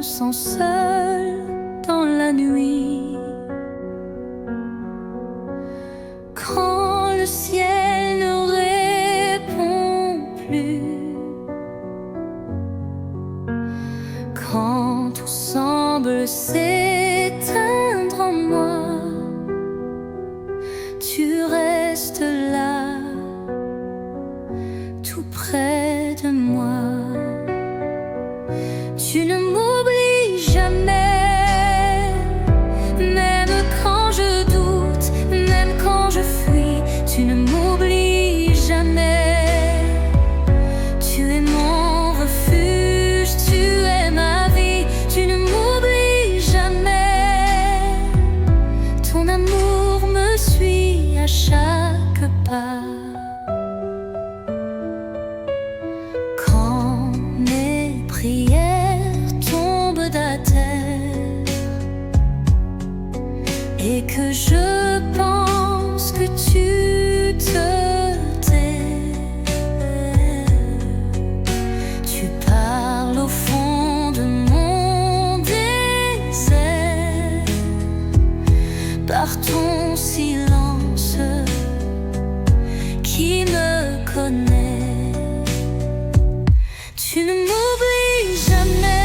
on sent seul dans la nuit. Quand le ciel ne répond plus, quand tout semble s'éteindre en moi, tu restes là, tout près de moi. Tu ne m'oublies jamais, même quand je doute, même quand je fuis. Tu ne m'oublies jamais. Tu es mon refuge, tu es ma vie. Tu ne m'oublies jamais. Ton amour me suit à chaque pas. Quand mes prières et que je pense que tu te tais, tu parles au fond de mon désert. Par ton silence qui me connaît, tu ne m'oublies jamais.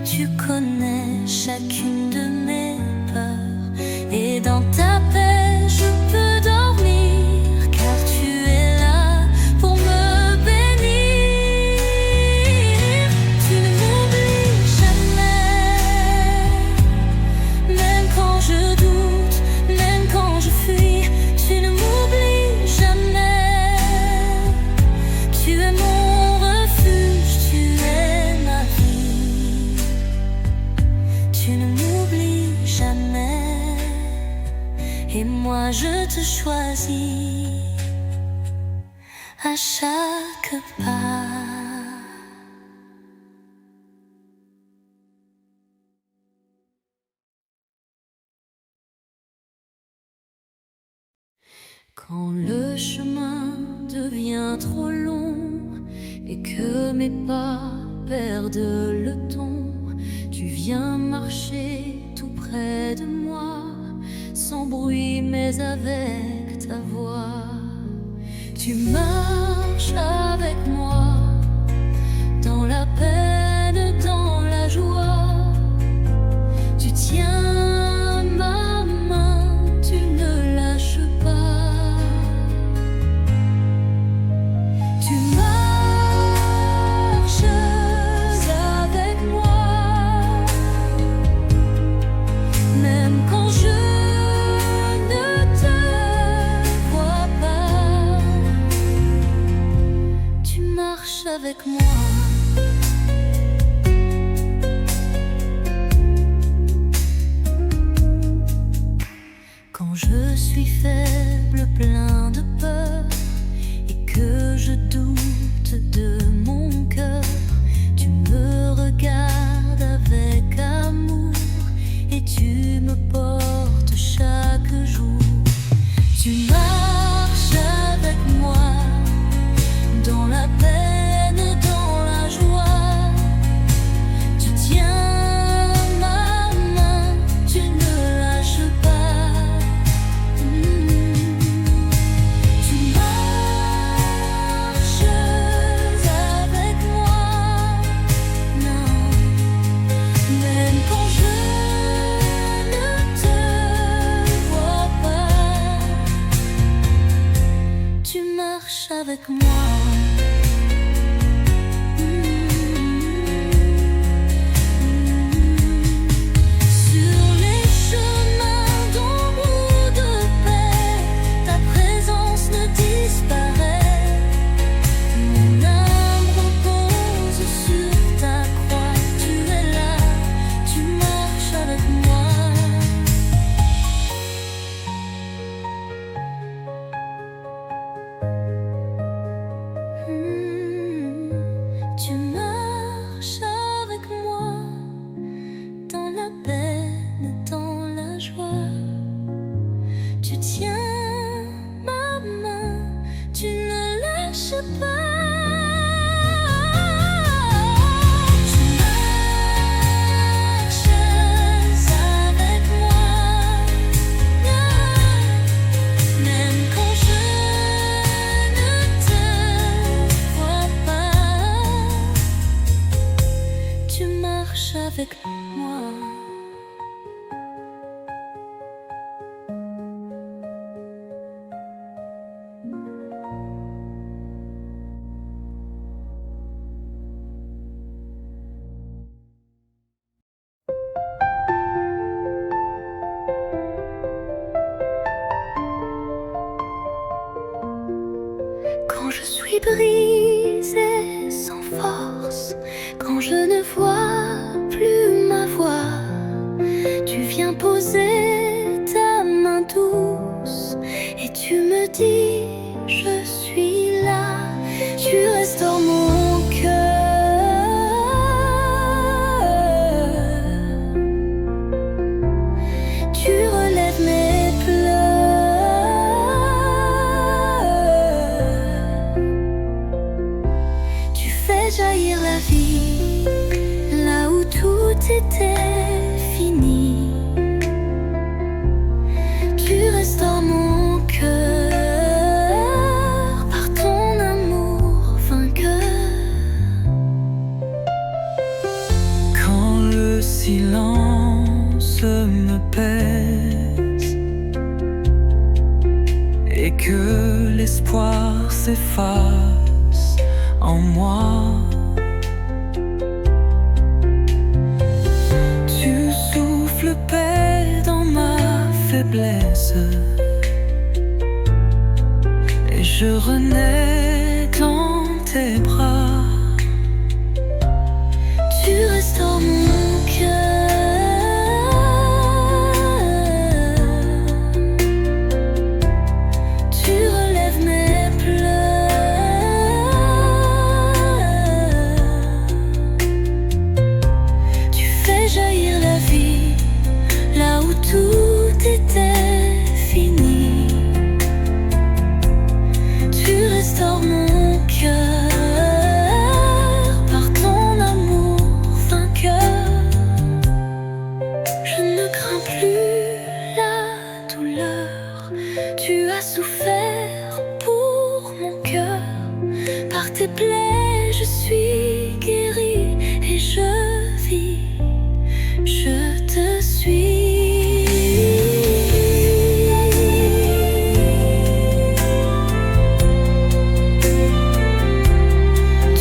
Tu connais chacune de mes peurs, et dans ta paix je peux dormir, car tu es là pour me bénir. Tu ne m'oublies jamais, même quand je doute, même quand je fuis. Tu ne m'oublies jamais. Tu es mon refuge, tu es ma vie. Tu ne m'oublies jamais, et moi je te choisis à chaque pas. Quand le chemin devient trop long et que mes pas perdent le ton, tu viens marcher tout près de moi, sans bruit mais avec ta voix. Tu marches avec moi, dans la peine, dans la joie. Tu tiens ma main, tu ne lâches pas. Tu marches avec moi, même quand je ne te vois pas. Tu marches avec moi. Quand je suis faible, plein de peur, et que je doute de mon cœur, tu me regardes avec amour et tu me portes chaque jour. Tu marches avec moi, dans la peine, dans la joie. Tu tiens ma main, tu ne lâches pas. Tu marches avec moi. Quand je suis brisée sans force, quand je ne vois plus ma voix, tu viens poser ta main douce et tu me dis je suis là. Tu restaures mon cœur, tu relèves mes pleurs, tu fais jaillir la vie là où tout était fini. Tu restaures mon cœur par ton amour vainqueur. Quand le silence me pèse et que l'espoir s'efface en moi, tu souffles paix dans ma faiblesse et je renais dans tes bras. Tu restaures mon cœur, tu relèves mes pleurs, tu fais jaillir la vie là où tout était fini. Tu restaures mon cœur par ton amour vainqueur. Je ne crains plus la douleur, tu as souffert pour mon cœur. Par tes plaies je suis guérie et je vis, je te suis.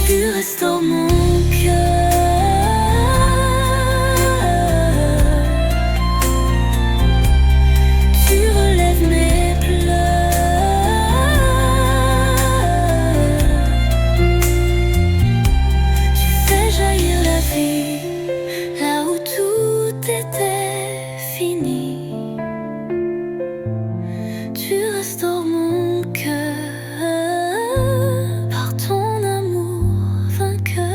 Tu restaures mon cœur, tu relèves mes pleurs, tu fais jaillir la vie là où tout était fini. Tu restaures mon cœur par ton amour vainqueur.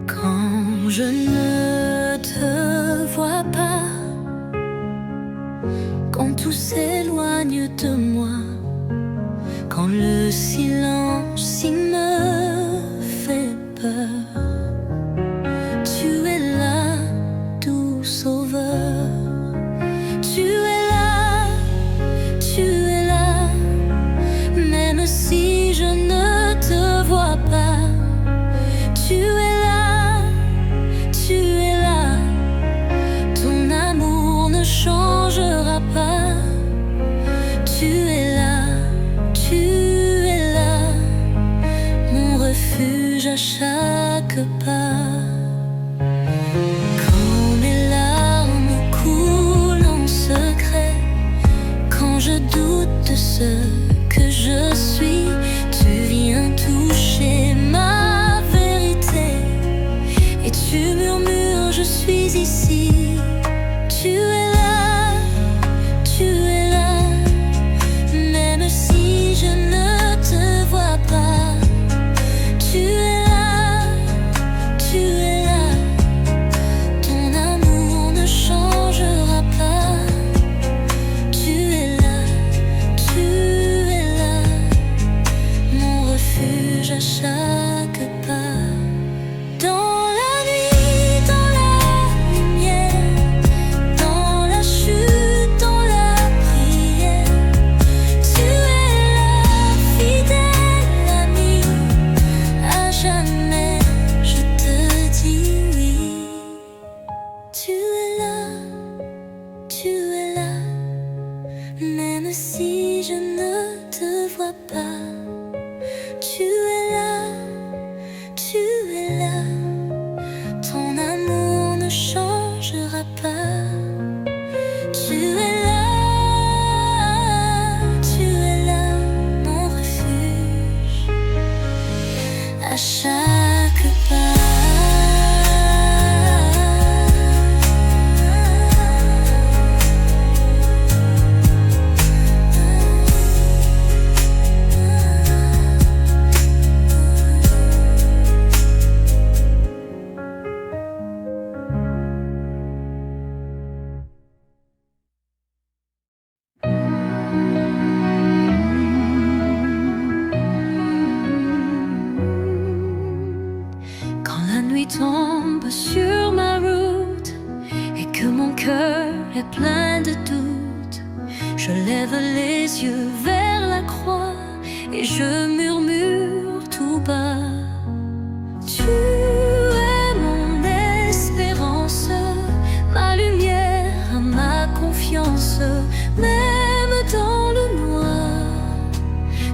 Quand je ne te vois pas, quand tout s'éloigne de moi, quand le silence il me fait peur, tu es là, doux sauveur. Tu es là, tu es là, même si je ne te vois pas. Tu es là, tu es là, ton amour ne changera pas. Tu es là, mon refuge à chaque pas. Quand mes larmes coulent en secret, quand je doute de ce que je suis, tu viens toucher ma vérité et tu murmures je suis ici. Tu es là, tu es là, même si je ne te vois pas. Tu es là, tu es là, ton amour ne changera pas. Tu es là, mon refuge à chaque pas. pas. Tu es là, tu es là. Ton amour ne changera pas. Tu es là, mon refuge. À chaque pas. Tombe sur ma route et que mon cœur est plein de doutes, je lève les yeux vers la croix et je murmure tout bas. Tu es mon espérance, ma lumière, ma confiance. Même dans le noir,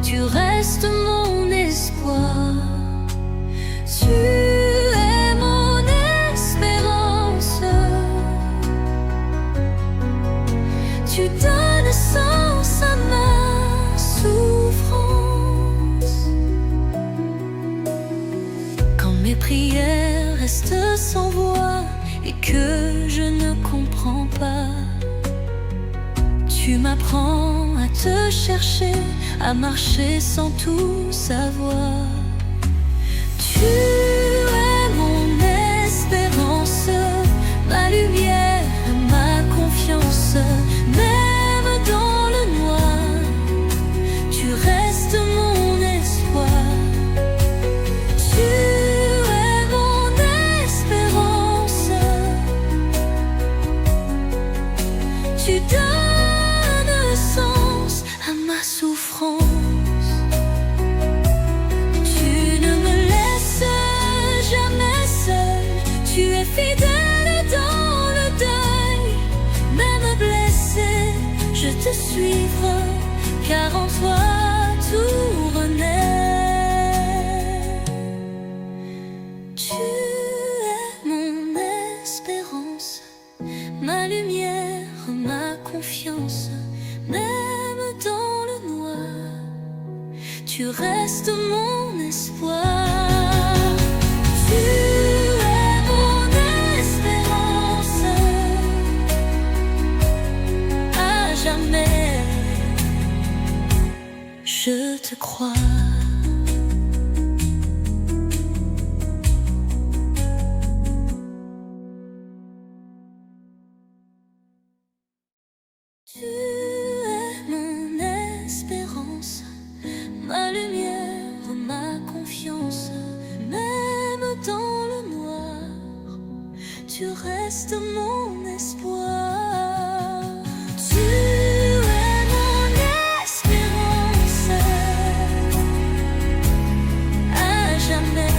tu restes mon espoir. Tu donnes sens à ma souffrance. Quand mes prières restent sans voix et que je ne comprends pas, tu m'apprends à te chercher, à marcher sans tout savoir. Tu es mon espérance, ma lumière, ma confiance. Même dans le noir, tu restes mon espoir. Tu es mon espérance. Tu donnes sens à ma souffrance. Tu ne me laisses jamais seule. Tu es fidèle dans le deuil. Même blessé, je te suivrai, car en toi tout renaît. Tu es mon espérance, ma lumière, ma confiance. Même dans le noir, tu restes mon espoir. Tu es mon espérance, à jamais je te crois. Tu es mon espérance, ma lumière, ma confiance. Même dans le noir, tu restes mon espoir. Tu es mon espérance, à jamais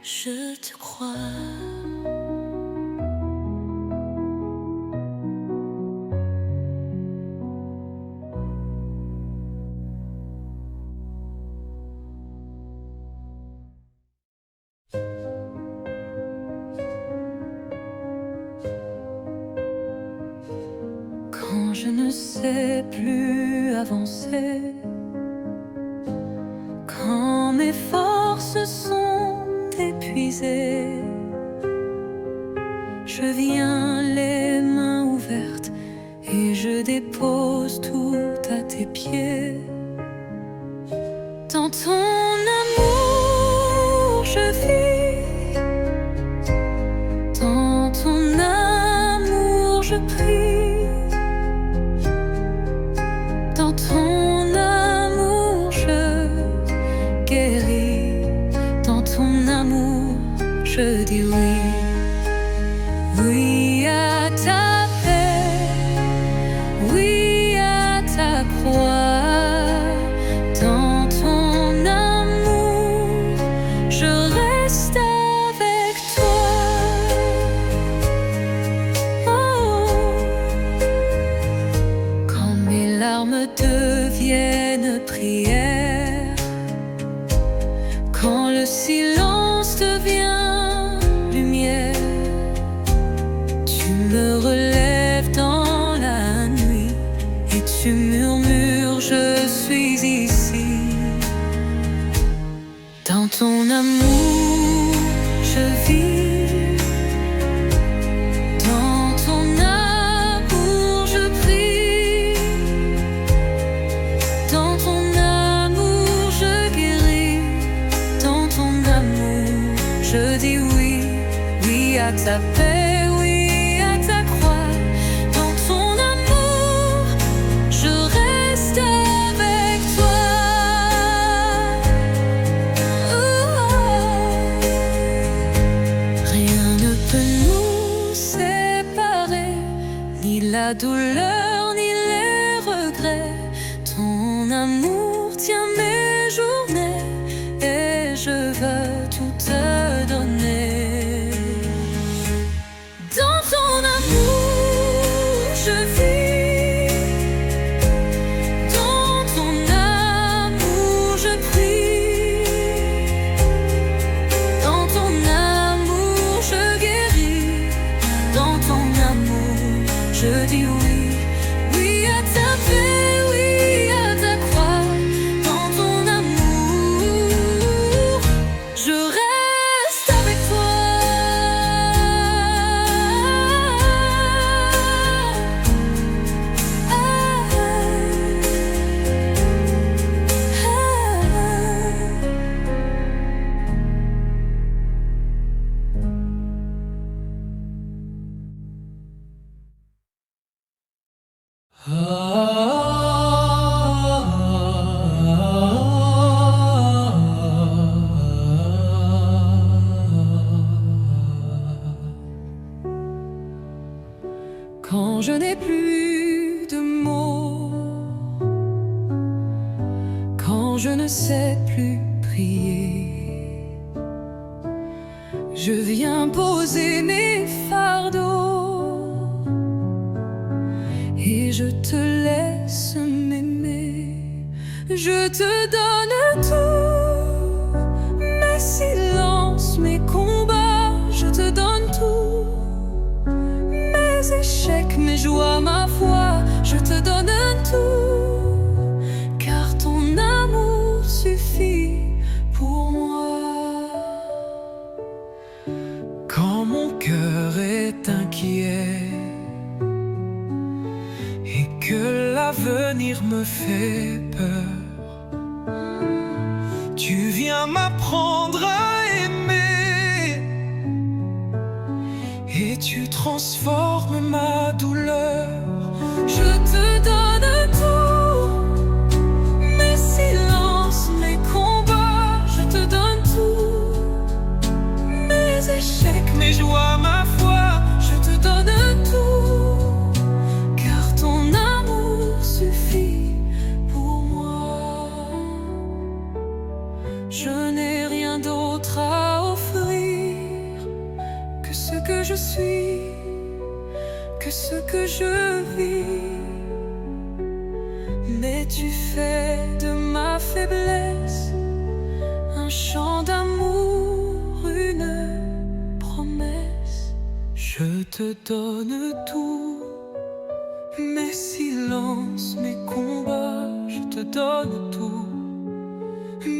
je te crois. Quand je ne sais plus avancer, quand mes forces sont épuisées, je viens les mains ouvertes et je dépose tout à tes pieds. Dans ton amour je vis, dans ton amour je prie. Dans ton amour je guéris, dans ton amour je dis oui. Oui à ta paix, oui à ta croix. Dans ton amour je reste avec toi. Oh. Quand mes larmes te deviennent prières, quand le silence devient lumière, tu me relèves dans la nuit et tu murmures, je suis ici. Dans ton amour, je vis. Dans ton amour, je prie. Dans ton amour, je guéris. Dans ton amour, je dis oui. Oui à ta paix, oui à ta croix. Dans ton amour, je reste avec toi. Rien ne peut nous séparer, ni la douleur, ni les regrets. Ton amour tient mes journées et je veux tout te donner. Dans ton amour, je vis. Dans ton amour, je prie. Dans ton amour, je guéris. Dans ton amour, je dis oui. Oui à ta paix, oui à ta croix. Dans ton amour, je reste avec toi. Quand je n'ai plus de mots, quand je ne sais plus prier, je viens poser mes fardeaux et je te laisse m'aimer. Je te donne tout, mes silences, mes combats, je te donne tout. Mes échecs, mes joies, ma foi, je te donne tout, car ton amour suffit pour moi. Quand mon cœur est inquiet et que l'avenir me fait peur, tu viens m'apprendre à aimer et tu transformes ma douleur. Je te donne tout, mes silences, mes combats, je te donne tout. Mes échecs, mes joies, ma foi, je te donne tout, car ton amour suffit pour moi. Je n'ai rien d'autre à offrir que ce que je suis, que ce que je vis. Mais tu fais de ma faiblesse un chant d'amour, une promesse. Je te donne tout, mes silences, mes combats, je te donne tout.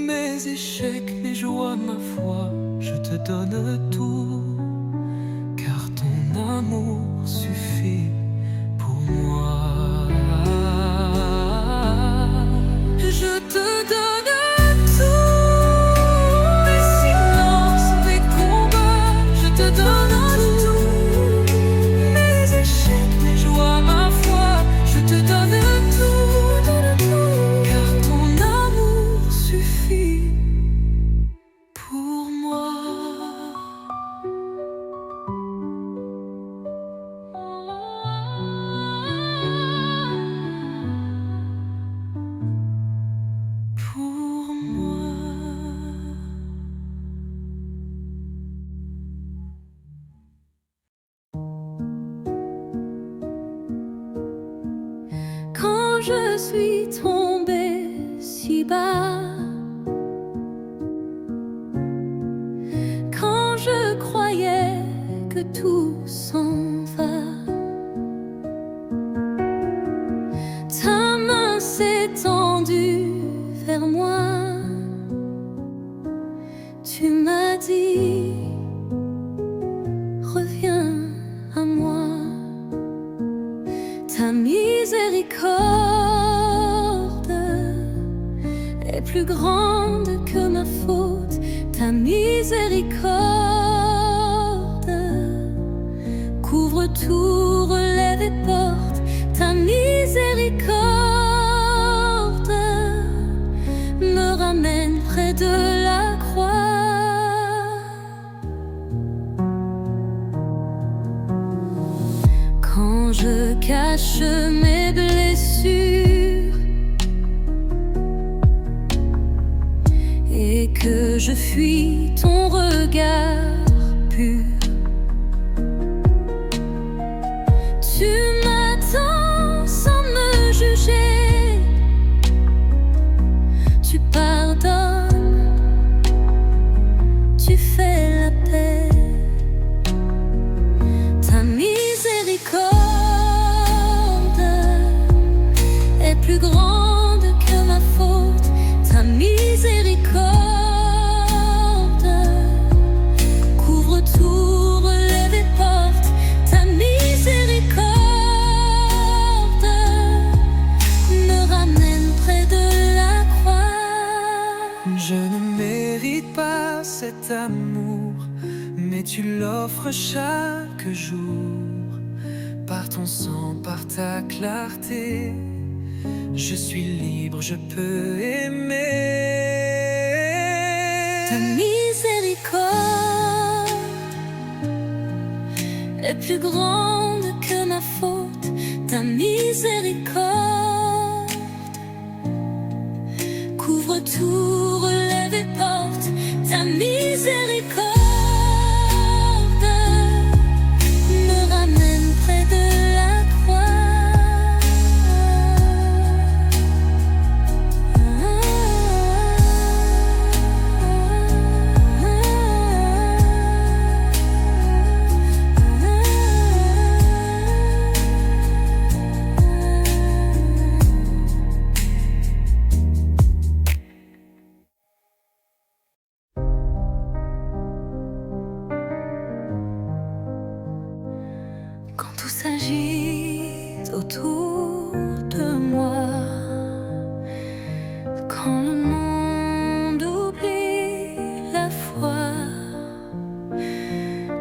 Mes échecs, mes joies, ma foi, je te donne tout, car ton amour suffit pour moi. Je te donne tout, mes silences, mes combats, je te donne tout. Mes échecs, mes joies, ma foi, je te donne tout, car ton amour suffit pour moi. bas. Quand je croyais que tout s'en va, ta main s'est tendue vers moi. Tu m'as dit, reviens à moi. Ta miséricorde est plus grande que ma faute. Ta miséricorde couvre tout, relève et porte. Ta miséricorde me ramène près de la croix. Quand je cache mes blessures et que je fuis ton regard pur, tu m'attends sans me juger. Tu pardonnes, tu fais la paix. Ta miséricorde est plus grande que ma faute. Ta miséricorde couvre tout, relève et porte. Ta miséricorde me ramène près de la croix. Je ne mérite pas cet amour, mais tu l'offres chaque jour. Par ton sang, par ta clarté, je suis libre, je peux aimer. Ta miséricorde est plus grande que ma faute. Ta miséricorde couvre tout, relève et porte. Ta miséricorde me ramène près de la croix. Quand tout s'agite autour de moi, quand le monde oublie la foi,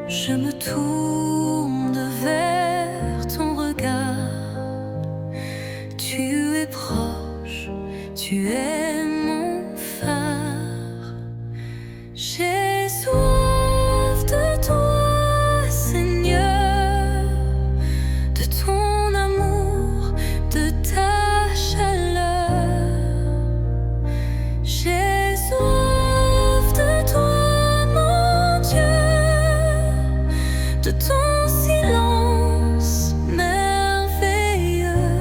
je me tourne vers ton regard. Tu es proche, tu es mon phare. J'ai soif de toi, Seigneur, de ton amour, de ta chaleur. J'ai soif de toi, mon Dieu, de ton silence merveilleux.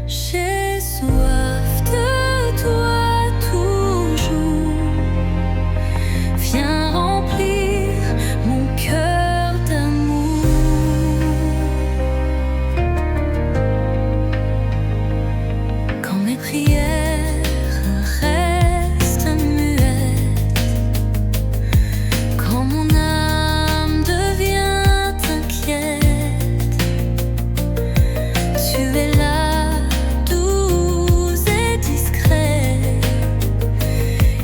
J'ai soif de toi toujours. Viens remplir mon cœur d'amour. Quand mes prières restent muettes, quand mon âme devient inquiète, tu es là, doux et discret,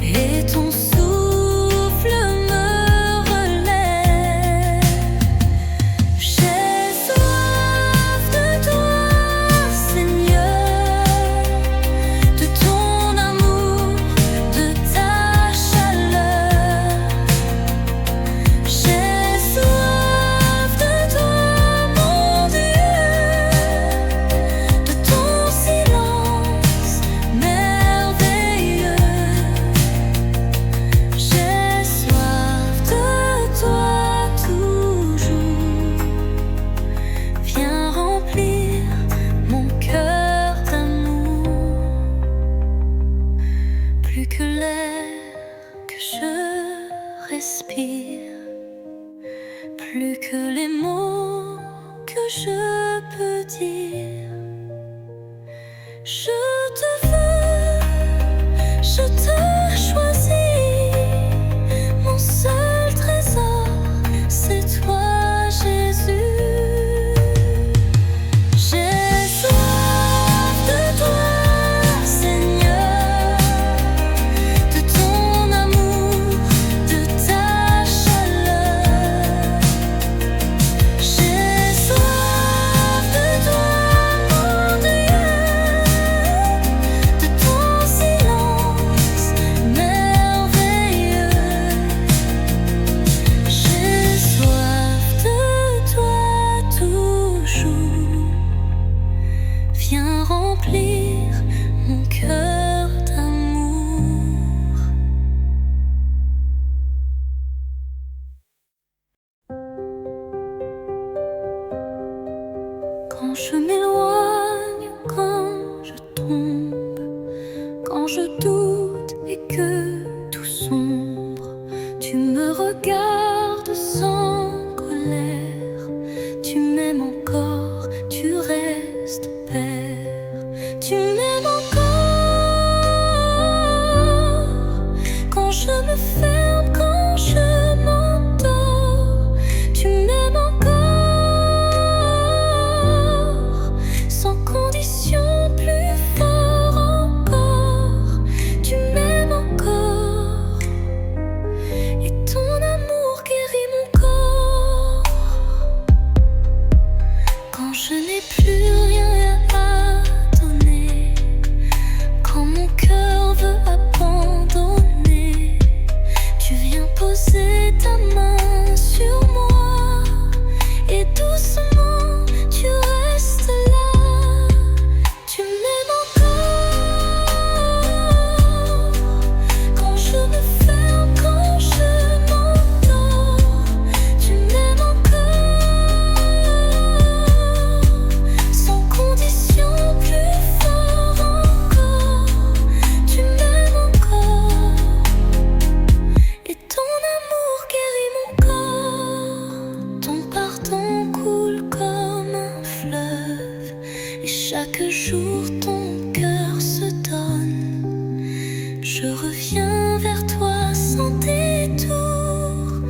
et ton souffle me relève. J'ai soif de toi, Seigneur, de ton amour, m'inspire, plus que les mots que je peux dire. Je te veux, je te choisis, mon seul trésor, c'est toi, Jésus. J'ai soif de toi, Seigneur, de ton amour, de ta chaleur. J'ai soif de toi, mon Dieu, de ton silence merveilleux. J'ai soif de toi toujours. Viens remplir mon cœur d'amour. Quand je m'éloigne, quand je tombe, quand je doute et que tout sombre, tu me regardes sans colère. Tu m'aimes encore, tu restes Père. Tu m'aimes encore quand je me ferme, quand je m'endors. Tu m'aimes encore sans condition, plus fort encore. Tu m'aimes encore et ton amour guérit mon corps. Quand je n'ai plus rien à donner, quand mon cœur veut abandonner, tu viens poser ta main sur moi et doucement tu restes là. Tu m'aimes encore quand je me ferme, quand je m'endors. Tu m'aimes encore sans condition, plus fort encore. Tu m'aimes encore et ton amour guérit mon corps. Ton pardon coule comme un fleuve et chaque jour ton cœur se donne. Je reviens vers toi sans détour.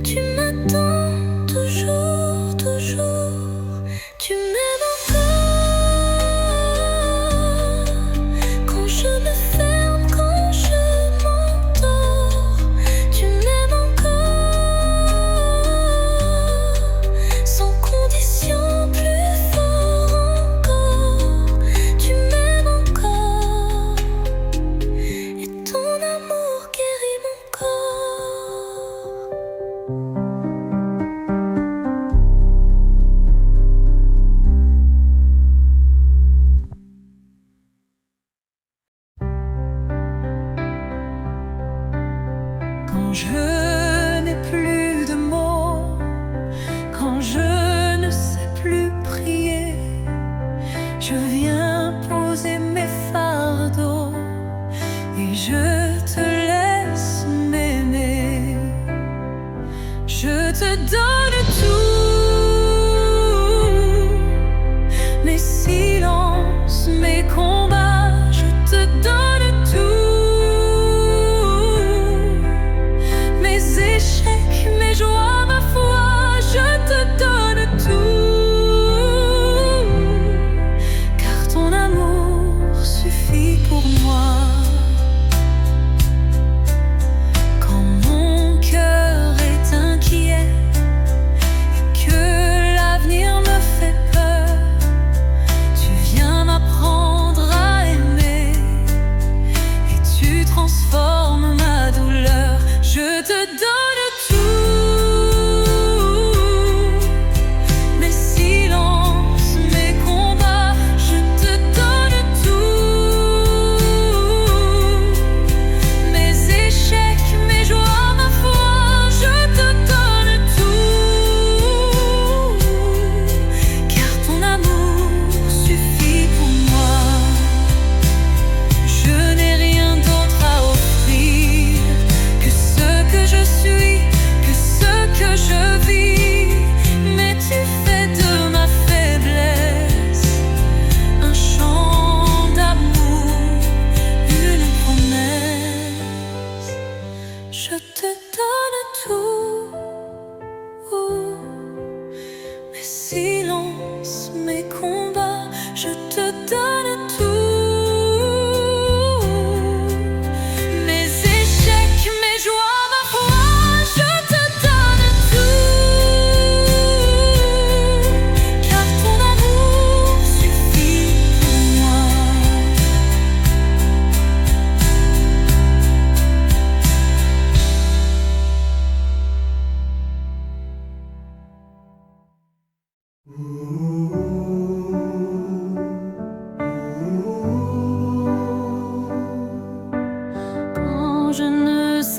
Tu m'attends toujours, toujours. Tu m'aimes encore quand je me ferme, quand je m'endors. Tu m'aimes encore sans condition, plus fort encore. Tu m'aimes encore et ton amour guérit mon corps. Quand je n'ai plus de mots, quand je ne sais plus prier, je viens poser mes fardeaux et je te laisse m'aimer. Je te donne tout, mes silences, mes combats, je te donne tout, mes échecs, mes joies, ma foi, je te donne tout, car ton amour suffit pour moi. Quand mon cœur est inquiet,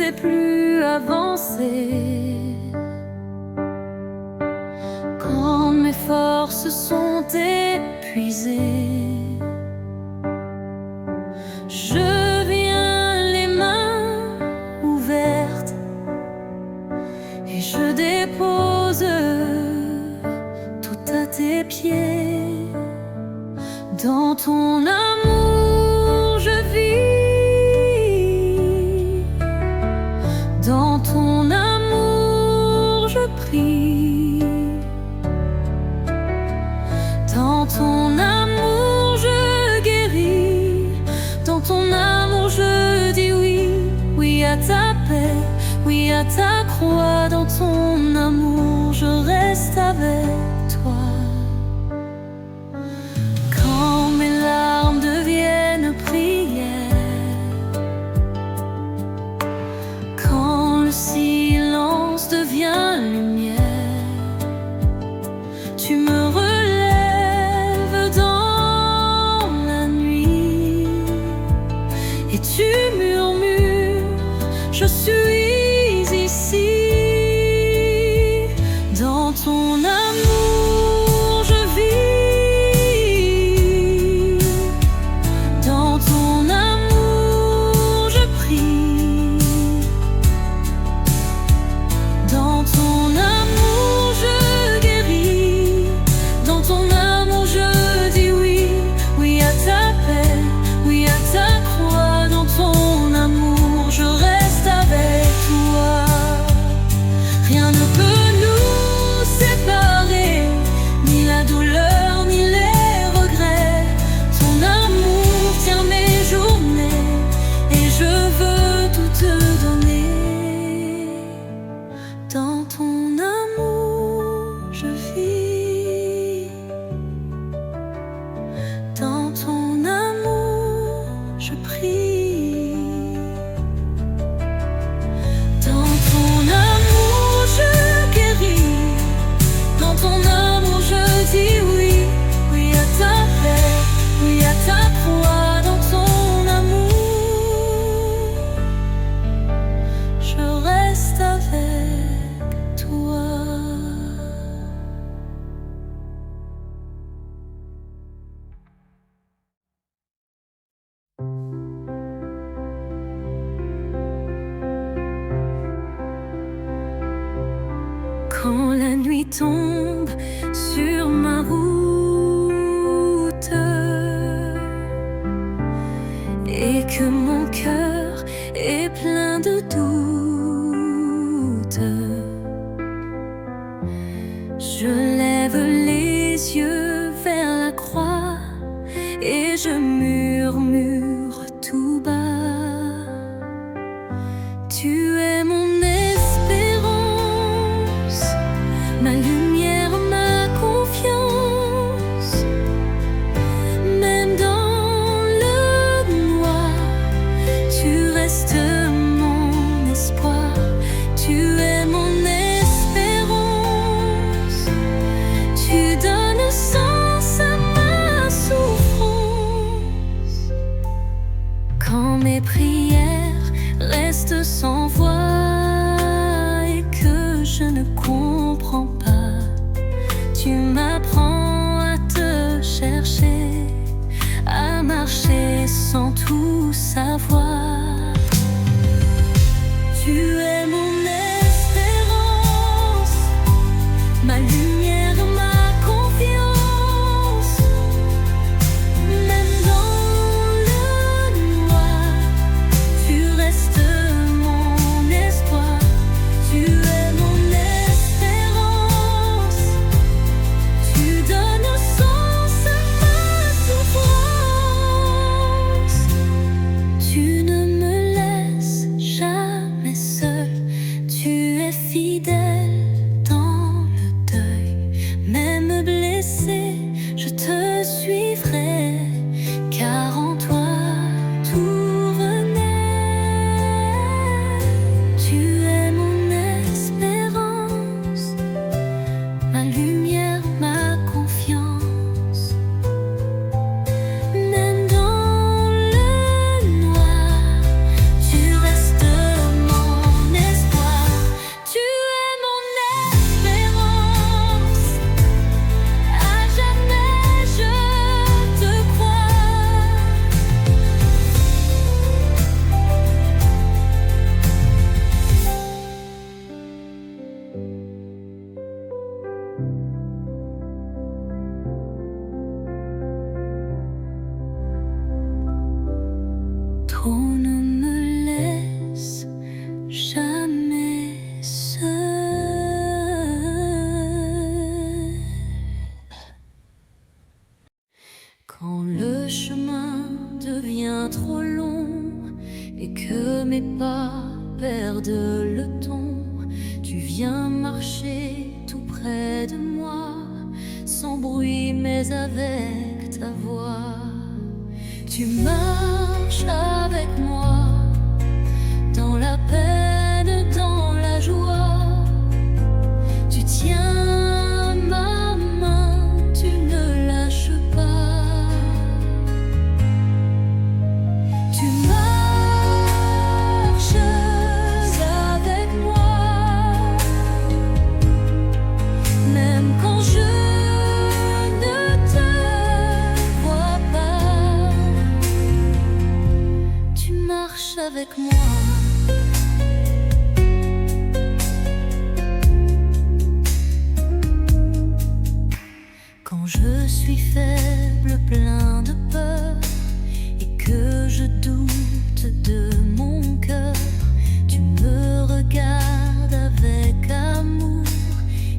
sais plus avancer. Quand mes forces sont épuisées, je viens les mains ouvertes et je dépose tout à tes pieds. Dans ton amour je vis, dans ton amour je prie, dans ton amour je guéris, dans ton amour je dis oui, oui à ta paix, oui à ta croix. Dans ton amour je reste avec toi. Quand mes larmes deviennent prières, quand le silence devient lumière, tu me relèves dans la nuit et tu murmures, je suis ici. Dans ton amour je vis, dans ton amour je prie, dans ton amour je guéris, dans ton amour je dis oui, oui à ta paix, oui à ta croix. Dans ton amour je reste avec toi. Rien ne peut nous séparer, ni la douleur ni les regrets. Ton amour tient mes journées et je veux tout te donner. Dans ton amour je vis, dans ton amour je prie, dans ton amour je guéris, dans ton amour je dis oui, oui à ta paix, oui à ta croix. Dans ton amour je reste avec toi. Quand la nuit tombe sur ma route et que mon cœur est plein de doutes, je lève les yeux vers la croix et je murmure tout bas. Tu es mon espérance, ma lumière, ma confiance. Même dans le noir, tu restes mon espoir. Tu es mon espérance, tu donnes sens à ma souffrance. Quand mes prières restent sans voix et que je ne comprends pas, tu m'apprends à te chercher, à marcher sans tout savoir. Tu es mon espérance, ma lumière, ma confiance. Même dans le noir, tu restes mon espoir. Tu es mon espérance, tu donnes sens à ma souffrance. Tu ne me laisses jamais seule. qu'on ne me laisse jamais seule. Quand le chemin devient trop long et que mes pas perdent le ton, tu viens marcher tout près de moi, sans bruit mais avec ta voix. Tu marches avec moi, dans la peine, dans la joie. Tu tiens ma main, tu ne lâches pas. Tu marches avec moi, même quand je ne te vois pas. Tu marches avec moi. Quand je suis faible, plein de peur, et que je doute de mon cœur, tu me regardes avec amour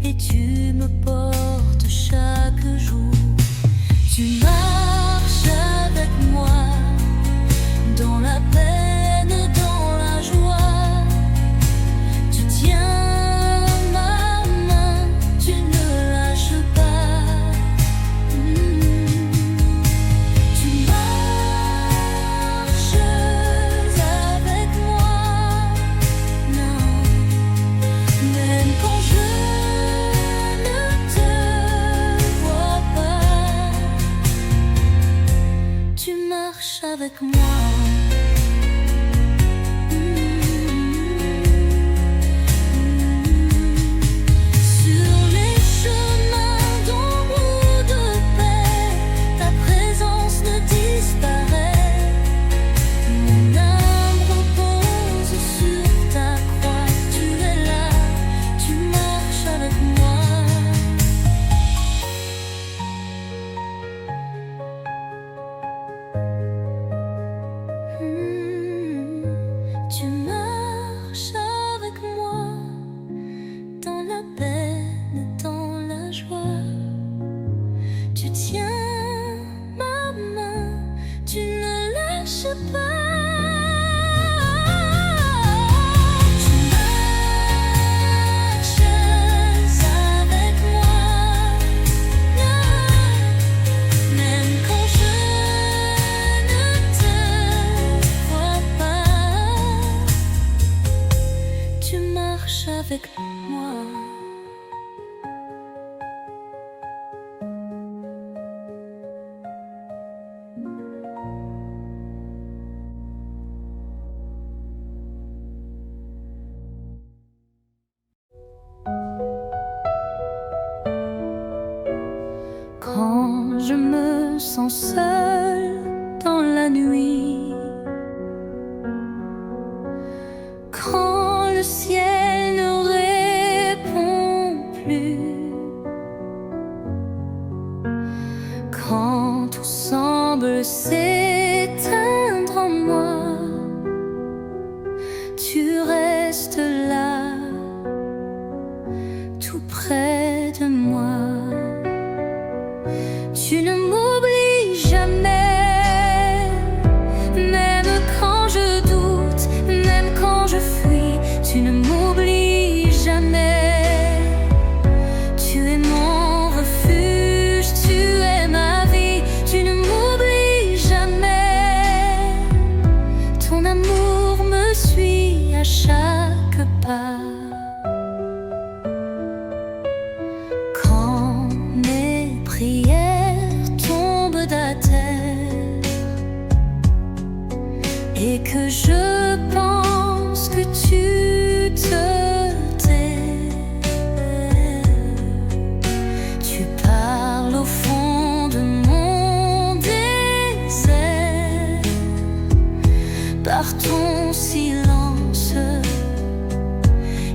et tu me portes chaque jour. Tu marches avec moi, dans la peine, dans la joie. Tu tiens ma main, tu ne lâches pas. Tu marches avec moi, non, même quand je ne te vois pas. Tu marches avec moi. Sur les chemins d'ombre ou de paix, ta présence ne disparaît. Mon âme repose sur ta croix. Tu es là, tu marches avec moi. Tu marches avec moi, dans la peine, dans la joie. Tu tiens ma main, tu ne lâches pas. Tu marches avec moi, même quand je ne te vois pas. Tu marches avec moi. Quand je me sens seule dans la nuit, quand le ciel ne répond plus, quand tout semble s'éteindre en moi, tu restes là, tout près de moi. Tu ne m'oublies jamais, même quand je doute, même quand je fuis. Tu ne m'oublies jamais. Tu es mon refuge, tu es ma vie. Tu ne m'oublies jamais. Ton amour me suit à chaque pas. Quand mes prières et que je pense que tu te tais, tu parles au fond de mon désert par ton silence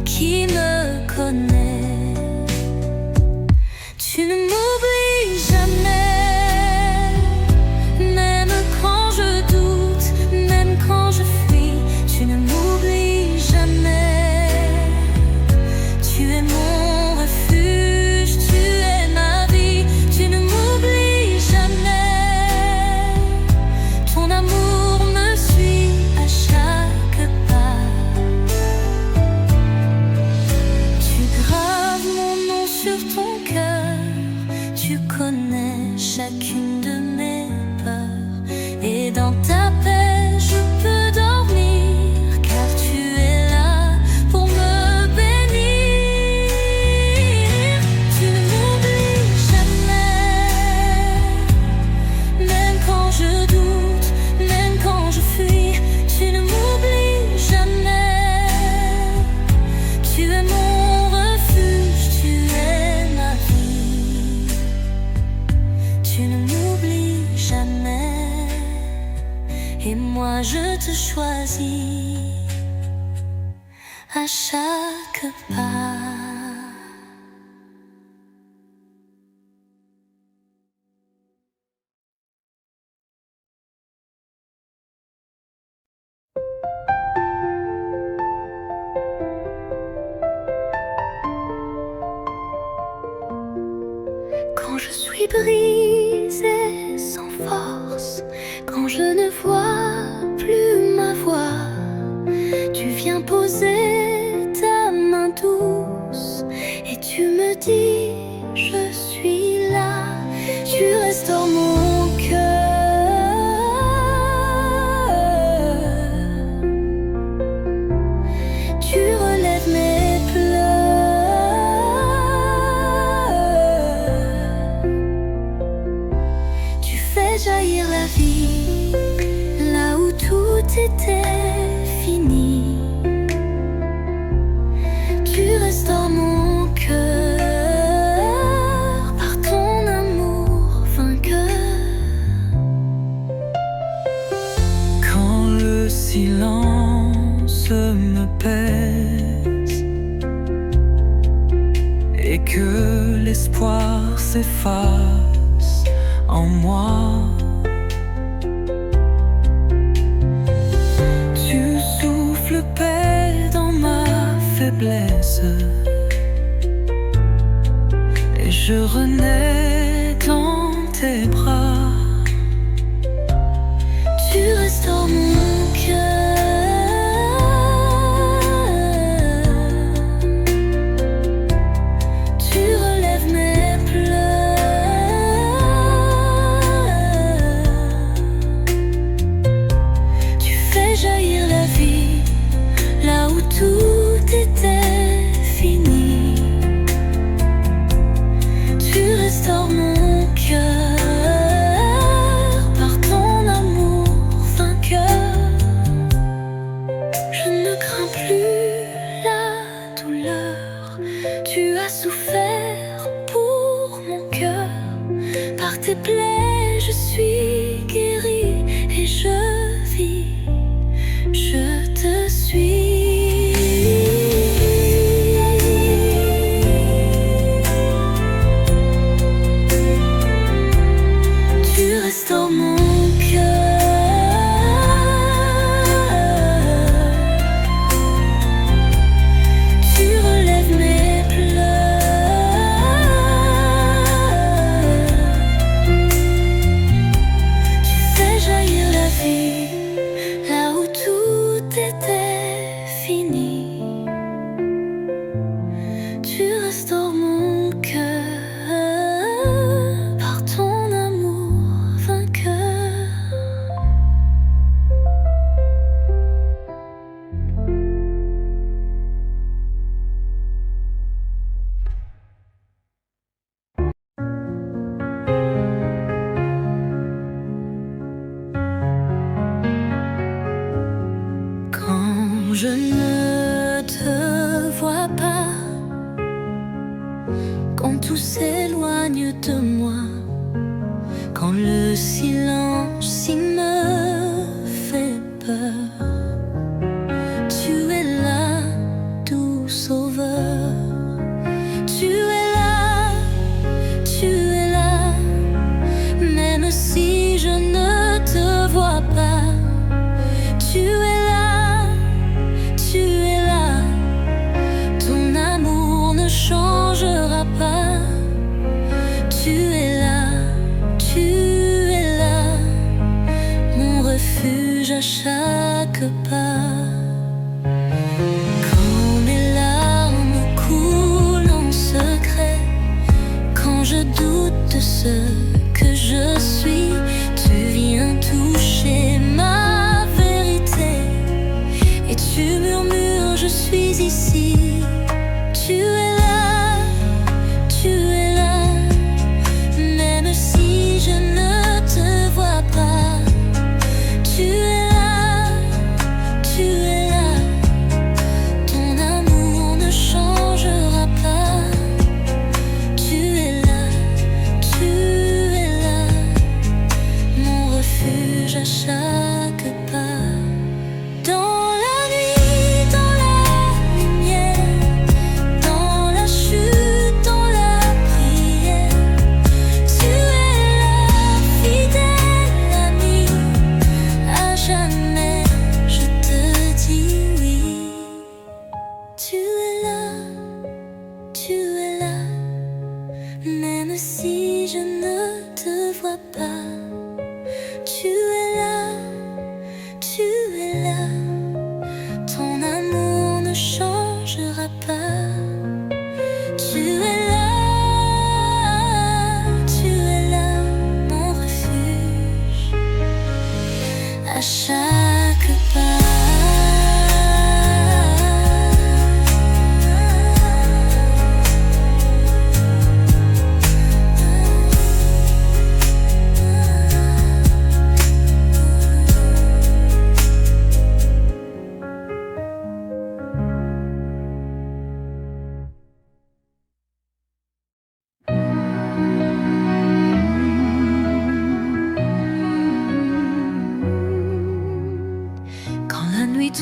qui me connaît. Tu ne m'oublies jamais, même quand je doute, même quand je te choisis à chaque pas. Quand je suis brisée sans force, quand je ne vois plus ma voix, tu viens poser ta main douce et tu me dis je suis là. Tu restaures mon cœur, tu relèves mes pleurs, tu fais jaillir la vie là où tout était fini. Tu restaures mon cœur par ton amour vainqueur. Quand le silence me pèse et que l'espoir s'efface en moi, tu souffles paix dans ma faiblesse et je renais dans tes bras. Tu restaures mon cœur, tu relèves mes pleurs, tu fais jaillir la vie là où tout était fini. Tu restaures mon cœur par ton amour vainqueur. Je ne crains plus la douleur, tu as souffert pour mon cœur. Par tes plaies je suis guérie et je vis, je te suis. Tu restaures mon cœur, tu relèves mes pleurs, tu fais jaillir la vie là où tout était fini. Tu restaures mon cœur par ton amour vainqueur. Quand je ne te vois pas, quand tout s'éloigne de moi, quand le silence il me fait peur, tu es là, doux sauveur. Tu es là, même si je ne te vois pas. Tu es là, ton amour ne changera pas. Tu es là, mon refuge à chaque pas. Quand mes larmes coulent en secret, quand je doute de ce que je suis, tu viens toucher ma vérité et tu murmures je suis ici. Tu es là, même si je ne te vois pas. Tu es là, ton amour ne changera pas. Tu es là, es là, ton amour ne changera pas. Tu es là, mon refuge, à chaque pas.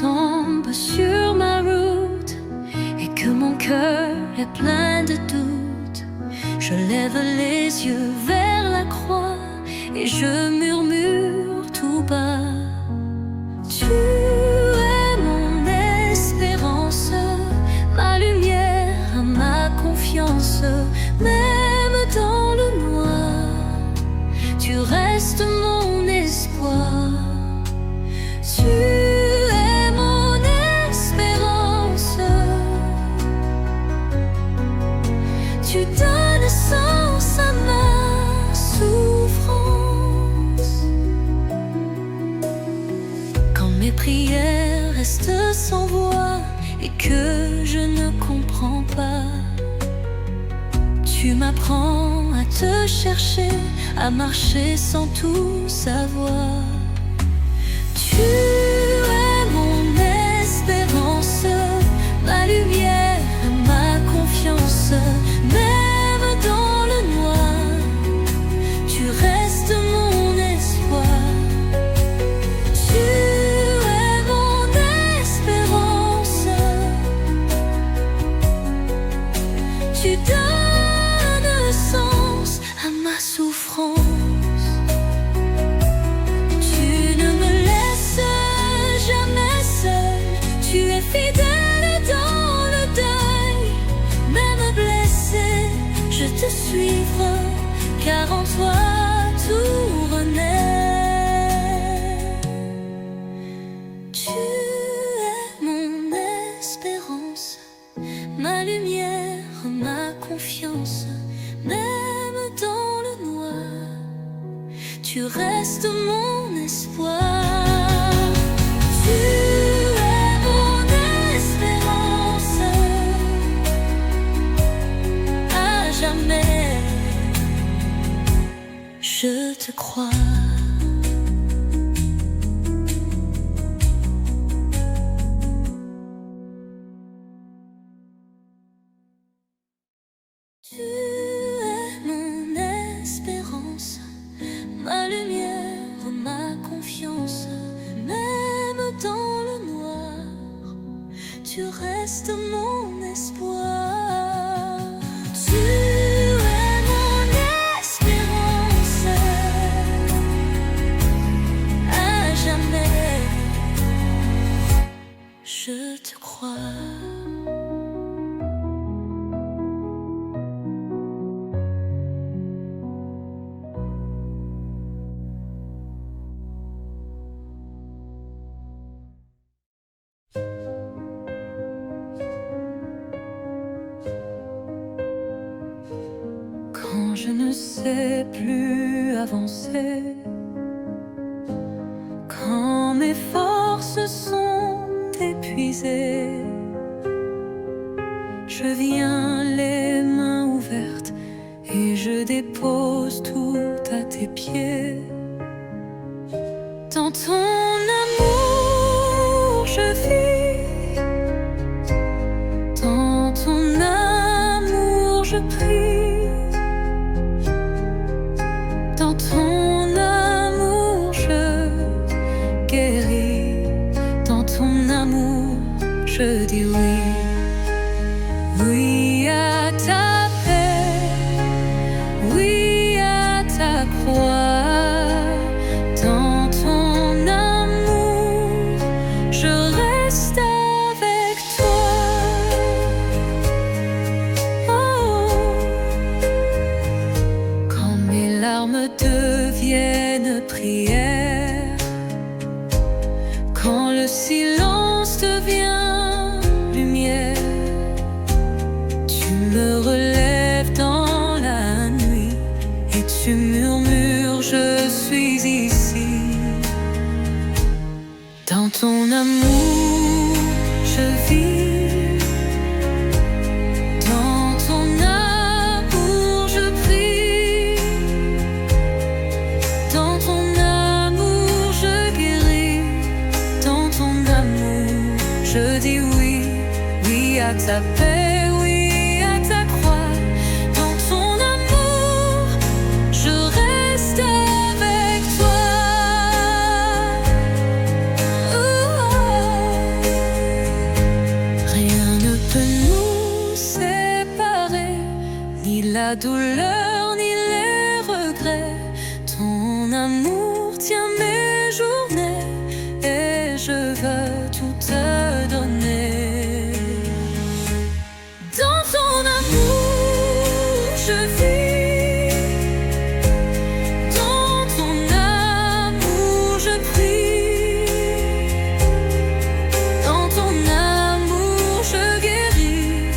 Tombe sur ma route et que mon cœur est plein de doutes, je lève les yeux vers la croix et je murmure tout bas: tu es mon espérance, ma lumière, ma confiance. Même dans le noir, tu restes mon espoir. Tu donnes sens à ma souffrance. Quand mes prières restent sans voix et que je ne comprends pas, tu m'apprends à te chercher, à marcher sans tout savoir. Tu es mon espérance, ma lumière, ma confiance. Même dans le noir, tu restes mon espoir. Tu es mon espérance. Tu donnes sens à ma souffrance. Tu ne me laisses jamais seule. Tu es fidèle dans le deuil. Même blessé, je te suivrai, car en toi tout renaît. Tu es mon espérance, ma lumière, ma confiance. Même dans le noir, tu restes mon espoir. Tu es mon espérance, à jamais je te crois. Tu es mon espérance, ma lumière, ma confiance. Même dans le noir, tu restes mon espoir. Tu es mon espérance, à jamais je te crois. Quand je ne sais plus avancer, quand mes forces sont épuisées, je viens les mains ouvertes et je dépose tout à tes pieds. Dans ton amour je vis, dans ton amour je prie. Dans ton amour je guéris, dans ton amour je dis oui. Oui à ta paix, oui à ta croix. Dans ton amour je reste avec toi. Oh. Quand mes larmes deviennent prières, Quand le silence devient lumière, tu me relèves dans la nuit et tu murmures, je suis ici. Dans ton amour, je vis. Dans ton amour, je prie. Dans ton amour, je guéris. Dans ton amour, je dis oui, oui à ta paix, oui à ta croix. Dans ton amour, je reste avec toi. Rien ne peut nous séparer, ni la douleur, ni les regrets. Ton amour tient mes journées et je veux tout te donner. Dans ton amour, je vis. Dans ton amour, je prie. Dans ton amour, je guéris.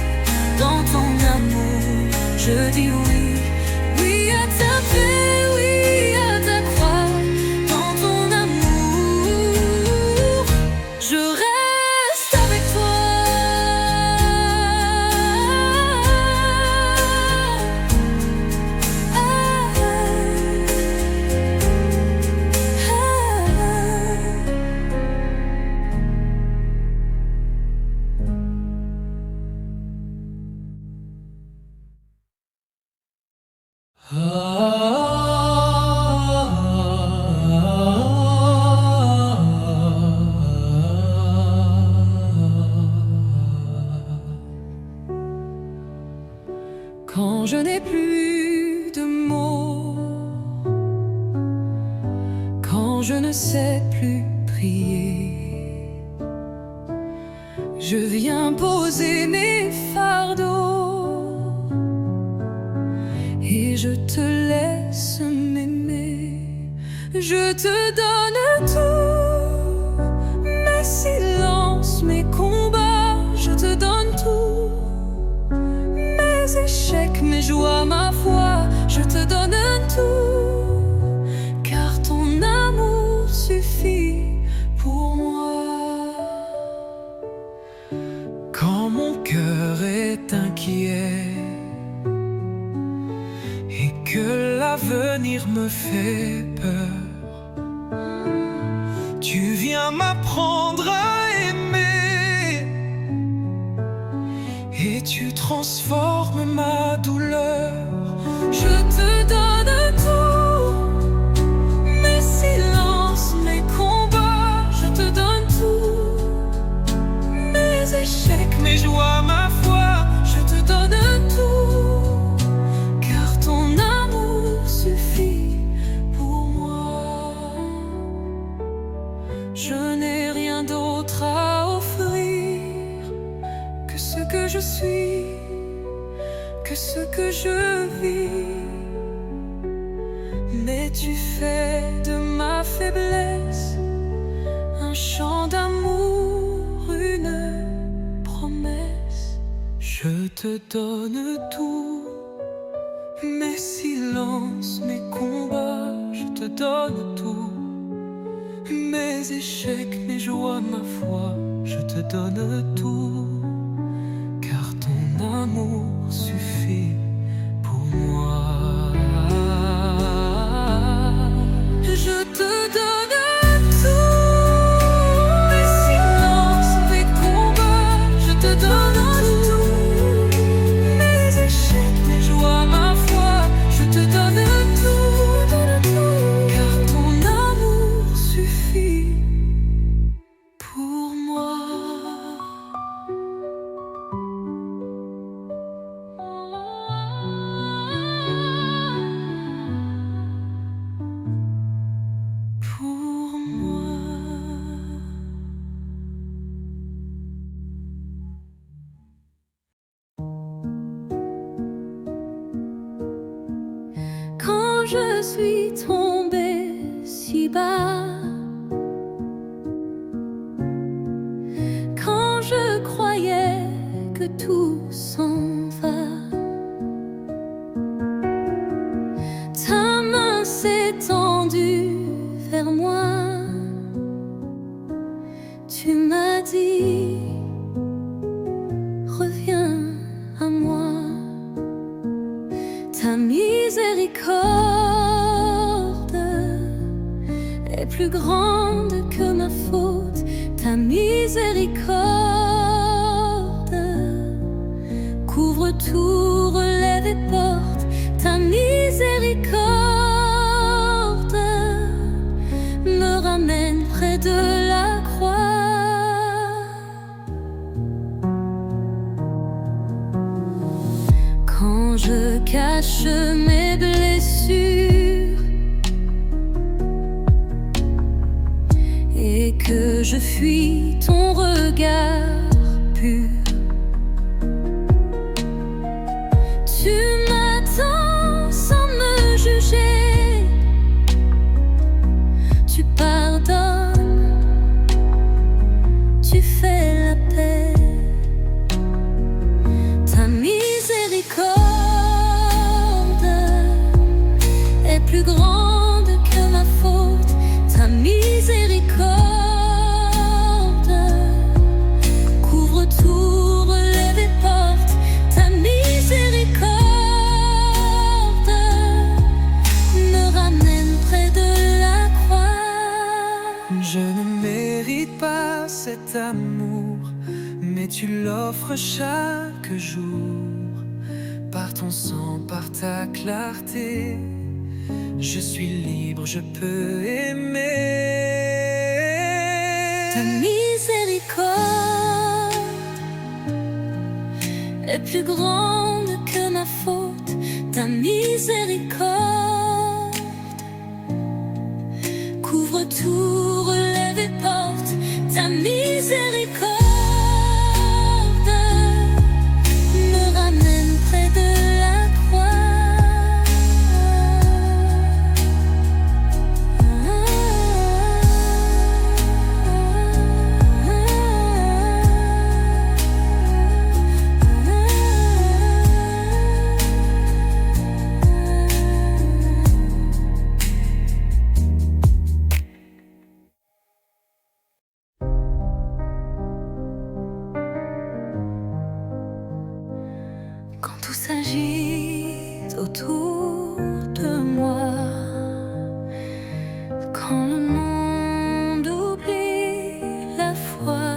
Dans ton amour, je dis oui, oui à ta paix, oui à ta croix. Dans ton amour, je reste avec toi. Quand je n'ai plus de mots, quand je ne sais plus prier, je viens poser mes fardeaux et je te laisse m'aimer. Je te donne tout, mes silences, mes combats, je te donne tout. Mes échecs, mes joies, ma foi, je te donne tout, car ton amour suffit pour moi. Quand mon cœur est inquiet et que l'avenir me fait peur, tu viens m'apprendre à aimer et tu transformes ma douleur. Je te donne tout, mes silences, mes combats, je te donne tout. Mes échecs, Mes joies, ma foi, je te donne tout, car ton amour suffit pour moi. Je n'ai rien d'autre à offrir que ce que je suis, que ce que je vis. Mais tu fais de ma faiblesse un chant d'amour, une promesse. je te donne tout. Mes silences, mes combats, je te donne tout. Mes échecs, mes joies, ma foi, je te donne tout, car ton amour suffit pour moi. Je te donne tout, mes silences, mes combats, je te donne tout. Mes échecs, mes joies, ma foi, je te donne tout, car ton amour suffit pour moi. Pour moi. Quand je suis tombée si bas, que tout s'en va. Ta main s'est tendue vers moi. Tu m'as dit, reviens à moi. Ta miséricorde est plus grande que ma faute. Ta miséricorde couvre tout, relève et porte. Ta miséricorde me ramène près de la croix. Quand je cache mes blessures et que je fuis ton regard pur, tu m'attends sans me juger. Tu pardonnes, tu fais la paix. Ta miséricorde est plus grande que ma faute. Ta miséricorde couvre tout, relève et porte. Ta miséricorde me ramène près de la croix. Je ne mérite pas cet amour, mais tu l'offres chaque jour. Par ton sang, par ta clarté, je suis libre, je peux aimer. Ta miséricorde est plus grande que ma faute. Ta miséricorde couvre tout, relève et porte. Ta miséricorde me ramène près de la croix. Quand tout s'agite autour de moi, quand le monde oublie la foi,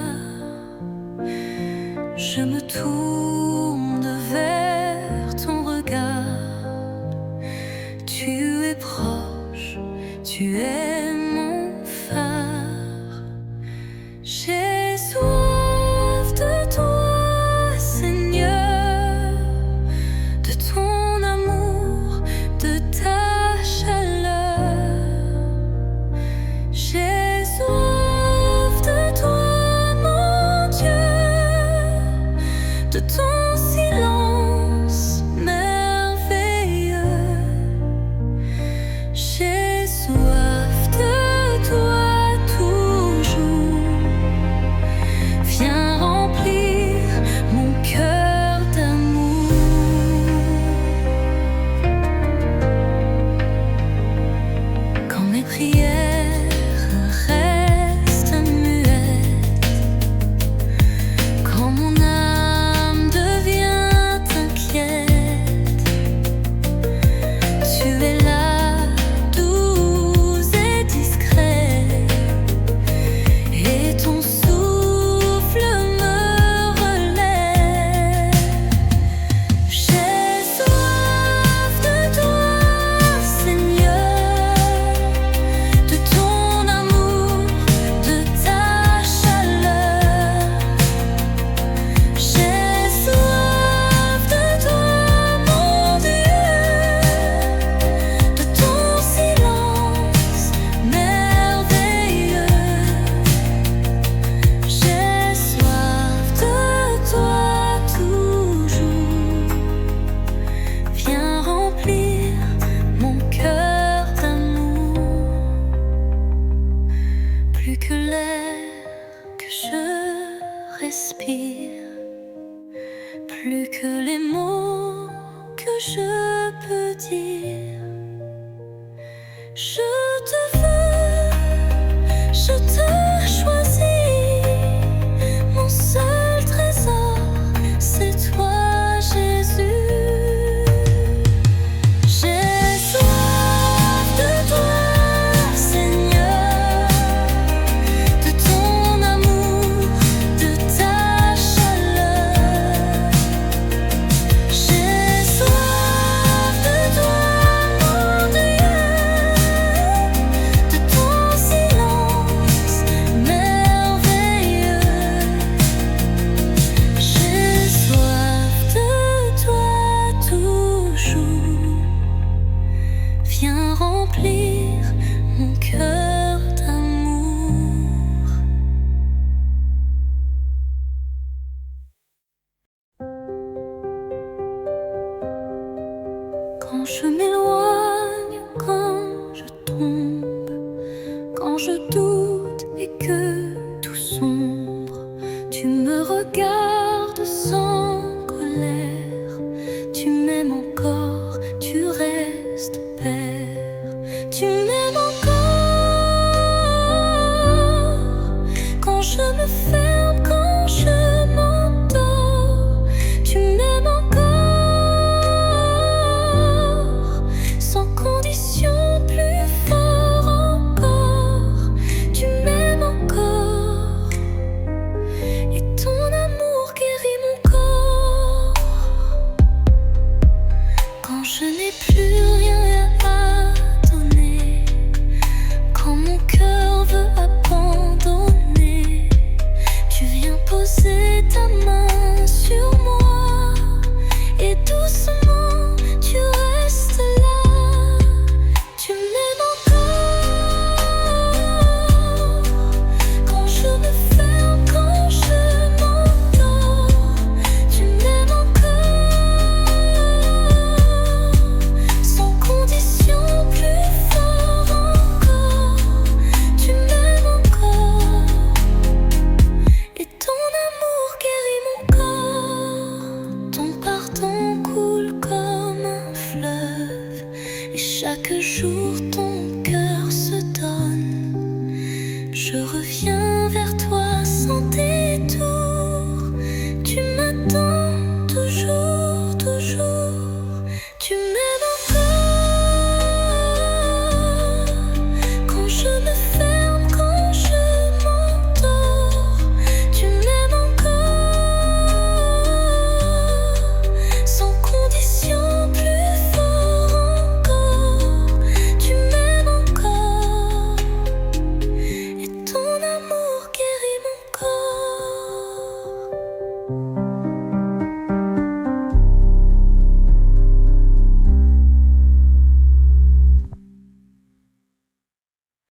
je me tourne vers ton regard. Tu es proche, tu es mon phare. J'ai soif de toi, Seigneur, de ton amour, de ta chaleur. J'ai soif de toi, mon Dieu, de ton silence merveilleux. J'ai soif de toi toujours. Viens remplir mon cœur d'amour. Quand mes prières restent muettes, quand mon âme devient inquiète, tu es là, doux et discret, et ton souffle me relève. J'ai soif de toi, Seigneur, de ton amour, de ta chaleur. J'ai soif de toi, mon Dieu, de ton silence merveilleux. J'ai soif de toi toujours. Viens remplir mon cœur d'amour. Plus que l'air que je respire, plus que les mots que je peux dire. Je te veux, je te choisis. Mon seul trésor, c'est toi, Jésus. J'ai soif de toi, Seigneur, de ton amour, de ta chaleur. J'ai soif de toi, mon Dieu, de ton silence merveilleux. J'ai soif de toi toujours. Viens remplir mon cœur d'amour. Quand je m'éloigne, quand je tombe, quand je doute et que tout sombre, tu me regardes sans